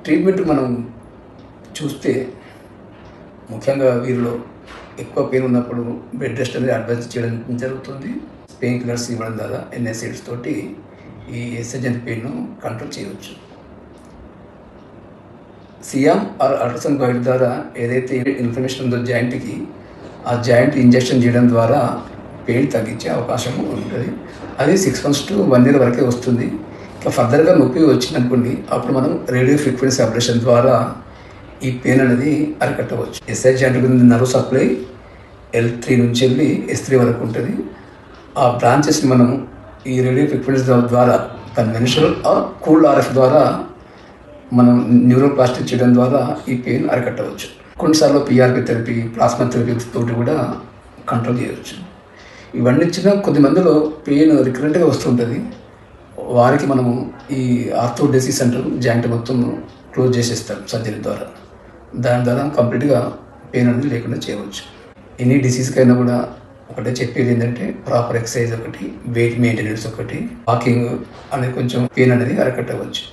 Treatment మనం చూస్తే ముఖ్యంగా వీరిలో ఎక్కువ పెయిన్ ఉన్నప్పుడు బెడ్ రెస్ట్ అనేది అడ్వైజ్ చేయడం జరుగుతుంది. పెయిన్ కిల్లర్స్ ఇవ్వడం ద్వారా ఎన్ఎస్ఐడ్స్ తోటి ఈ ఎస్ఎస్జెంట్ పెయిన్ను కంట్రోల్ చేయవచ్చు. సియామ్ ఆర్ అల్ట్రాసౌండ్ గైడ్ ద్వారా ఏదైతే ఇన్ఫ్లమేషన్ ఉందో జాయింట్కి, ఆ జాయింట్ ఇంజెక్షన్ చేయడం ద్వారా పెయిన్ తగ్గించే అవకాశం ఉంటుంది. అది 6 months to 1 year వరకే వస్తుంది. ఇంకా ఫర్దర్గా నొప్పి వచ్చిందనుకోండి, అప్పుడు మనం రేడియో ఫ్రీక్వెన్సీ అబ్లేషన్ ద్వారా ఈ పెయిన్ అనేది అరికట్టవచ్చు. ఎస్ఐ జాయింట్ కింద నర్వ్ సప్లై L3 నుంచి వెళ్ళి S3 వరకు ఉంటుంది. ఆ బ్రాంచెస్ని మనం ఈ రేడియో ఫ్రీక్వెన్సీ ద్వారా కన్వెన్షనల్ ఆర్ కూల్డ్ RF ద్వారా మనం న్యూరోప్లాస్టిక్ చేయడం ద్వారా ఈ పెయిన్ అరికట్టవచ్చు. కొన్నిసార్లు PRP థెరపీ, ప్లాస్మా థెరపీ తోటి కూడా కంట్రోల్ చేయవచ్చు. ఇవన్నీ ఇచ్చిన కొద్ది మందిలో పెయిన్ రికరెంట్గా వస్తుంటుంది. వారికి మనము ఈ ఆర్థోడెసిస్ అంటారు, జాయింట్ మొత్తం క్లోజ్ చేసేస్తాం సర్జరీ ద్వారా. దాని ద్వారా కంప్లీట్గా పెయిన్ అనేది లేకుండా చేయవచ్చు. ఎనీ డిసీజ్కి అయినా కూడా ఒకటే చెప్పేది ఏంటంటే ప్రాపర్ ఎక్సర్సైజ్ ఒకటి, వెయిట్ మెయింటెనెన్స్ ఒకటి, వాకింగ్ అనేది కొంచెం పెయిన్ అనేది అరికట్టవచ్చు.